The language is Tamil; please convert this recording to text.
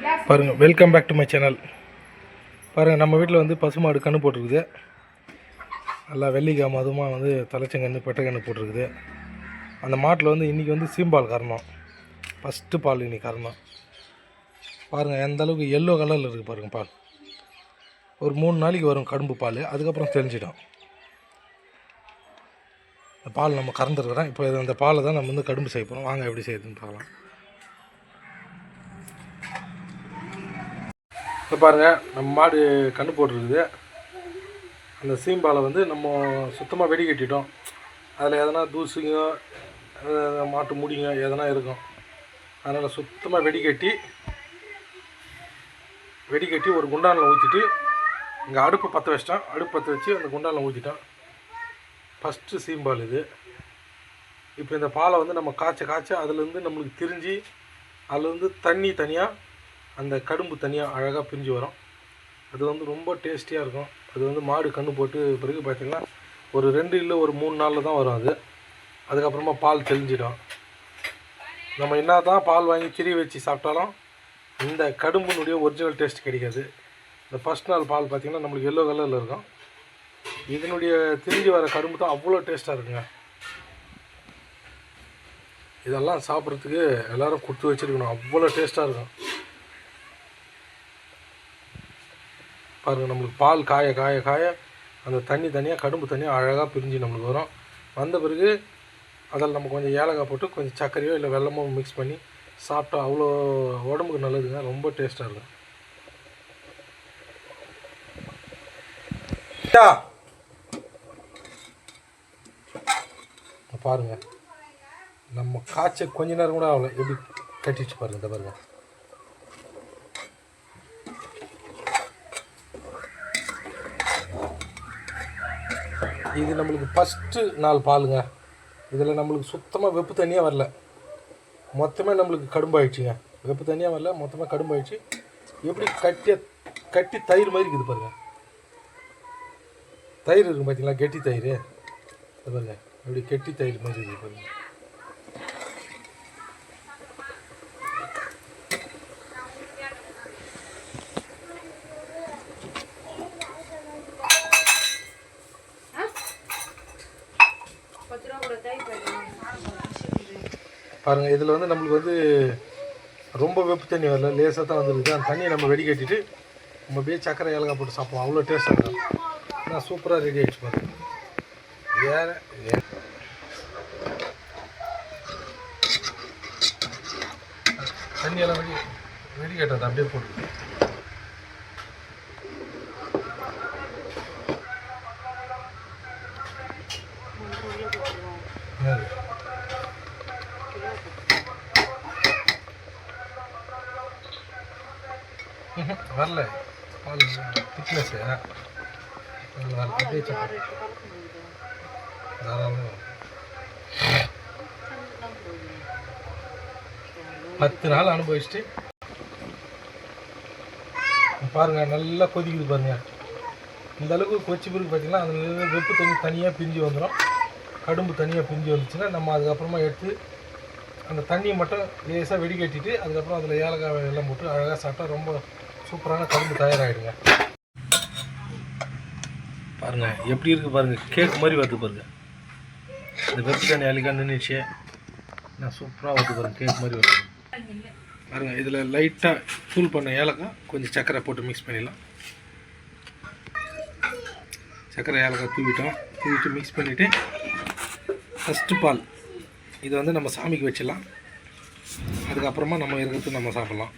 பாருங்கள், welcome back to my channel. பாருங்கள், நம்ம வீட்டில் வந்து பசுமாடு கன்று போட்டிருக்குது. நல்லா வெள்ளிக்காம அதுமாக வந்து தலைச்சங்கன்று பெட்டைக்கன்று போட்டிருக்குது. அந்த மாட்டில் வந்து இன்றைக்கி வந்து சீம்பால் கறணும். ஃபஸ்ட்டு பால் இன்றைக்கி கறணும். பாருங்கள் எந்த அளவுக்கு எல்லோ கலரில் இருக்குது பாருங்கள். பால் ஒரு 3 நாளைக்கு வரும் கடும்பு பால். அதுக்கப்புறம் தெரிஞ்சிடும். இந்த பால் நம்ம கறந்துருக்குறோம். இப்போ அந்த பாலை தான் நம்ம வந்து கடும்பு செய்ய போகிறோம். வாங்க எப்படி செய்யுதுன்னு பார்க்கலாம். இப்போ பாருங்கள், நம்ம மாடு கன்று போட்டுருக்குது. அந்த சீம்பாலை வந்து நம்ம சுத்தமாக வெடி கட்டிட்டோம். அதில் எதனா தூசுங்க மாட்டு முடிங்க எதனா இருக்கும். அதனால் சுத்தமாக வெடி கட்டி ஒரு குண்டானில் ஊற்றிட்டு இங்கே அடுப்பு பற்ற வச்சிட்டோம். அடுப்பு பற்ற வச்சு அந்த குண்டானில் ஊற்றிட்டோம். ஃபஸ்ட்டு சீம்பால் இது. இப்போ இந்த பாலை வந்து நம்ம காய்ச்ச அதுலேருந்து நம்மளுக்கு திரிஞ்சு அதுலேருந்து தண்ணி தனியாக அந்த கடும்பு தனியாக அழகாக பிரிஞ்சு வரும். அது வந்து ரொம்ப டேஸ்டியாக இருக்கும். அது வந்து மாடு கன்று போட்டு பிறகு பார்த்திங்கன்னா ஒரு 2 இல்லை ஒரு 3 நாளில் தான் வரும். அதுக்கப்புறமா பால் தெளிஞ்சிடும். நம்ம என்ன தான் பால் வாங்கி திரி வச்சு சாப்பிட்டாலும் இந்த கடும்புனுடைய ஒரிஜினல் டேஸ்ட் கிடைக்காது. இந்த ஃபஸ்ட் நாள் பால் பார்த்திங்கன்னா நம்மளுக்கு எல்லோ கலரில் இருக்கும். இதனுடைய திரிஞ்சு வர கடும்பு தான் அவ்வளோ டேஸ்ட்டாக இருக்குங்க. இதெல்லாம் சாப்பிட்றதுக்கு எல்லோரும் கொடுத்து வச்சுருக்கணும். அவ்வளோ டேஸ்ட்டாக இருக்கும். பாருங்கள், நம்மளுக்கு பால் காய அந்த தண்ணி தனியாக கடும்பு தனியாக அழகாக பிரிஞ்சு நம்மளுக்கு வரும். வந்த பிறகு அதில் நம்ம கொஞ்சம் ஏலக்காய் போட்டு கொஞ்சம் சர்க்கரையோ இல்லை வெல்லமோ மிக்ஸ் பண்ணி சாப்பிட்டா அவ்வளோ உடம்புக்கு நல்லதுங்க. ரொம்ப டேஸ்ட்டாக இருக்கும். பாருங்கள், நம்ம காய்ச்ச கொஞ்ச நேரம் கூட ஆகலை, எப்படி கட்டிச்சு பாருங்கள். இந்த பாருங்கள், இது நம்மளுக்கு ஃபஸ்ட்டு நாள் பாலுங்க. இதில் நம்மளுக்கு சுத்தமாக வெப்பு தண்ணியாக வரல. மொத்தமாக நம்மளுக்கு கடும்பாயிடுச்சுங்க. வெப்பு தண்ணியாக வரல, மொத்தமாக கடும்பாயிடுச்சு. எப்படி கட்டி தயிர் மாதிரி இருக்குது பாருங்கள். தயிர் இருக்கும் பார்த்தீங்களா, கெட்டி தயிர். இது பாருங்கள், எப்படி கெட்டி தயிர் மாதிரி இருக்குது பாருங்கள். பாருங்கள், இதில் வந்து நம்மளுக்கு வந்து ரொம்ப வெப்பு தண்ணி வரல, லேசாக தான் வந்துருக்கு. அந்த தண்ணியை நம்ம வெடி கட்டிட்டு நம்ம அப்படியே சக்கரை ஏலக்காய் போட்டு சாப்பிடுவோம். அவ்வளோ டேஸ்ட்டாக இருக்கும். நான் சூப்பராக ரெடி ஆகிடுச்சு பாருங்கள். வேறு தண்ணியெல்லாம் வெடி கட்டாது, அப்படியே போட்டு வரல. பால் திக்னஸ்ஸு வரல, அப்படியே சக்கரை தாராளமாக 10 நாள் அனுபவிச்சுட்டு பாருங்கள். நல்லா கொதிக்குது பாருங்கள். இந்த அளவுக்கு கொச்சி பிறகு பார்த்திங்கன்னா அதில் வெப்பு தண்ணி தனியாக பிரிஞ்சு வந்துடும். கடும்பு தனியாக பிரிஞ்சு வந்துச்சுன்னா நம்ம அதுக்கப்புறமா எடுத்து அந்த தண்ணியை மட்டும் லேசாக வெடி கட்டிட்டு அதுக்கப்புறம் அதில் ஏலக்காய் எல்லாம் போட்டு அழகாக சாப்பிட்டா ரொம்ப சூப்பரான கடும்பு தயாராகிடுங்க. பாருங்கள் எப்படி இருக்குது பாருங்கள், கேக் மாதிரி வருது பாருங்கள். இந்த வெப்பு தண்ணி அழிக்கா நின்றுச்சு. நான் சூப்பராக வருது பாருங்கள், கேக் மாதிரி வருது பாருங்கள். இதில் லைட்டாக தூள் பண்ண ஏலக்காய் கொஞ்சம் சர்க்கரை போட்டு மிக்ஸ் பண்ணிடலாம். சர்க்கரை ஏலக்காய் தூவிட்டு மிக்ஸ் பண்ணிவிட்டு ஃபஸ்ட்டு பால் இது வந்து நம்ம சாமிக்கு வச்சிடலாம். அதுக்கப்புறமா நம்ம இருக்கிறது நம்ம சாப்பிட்லாம்.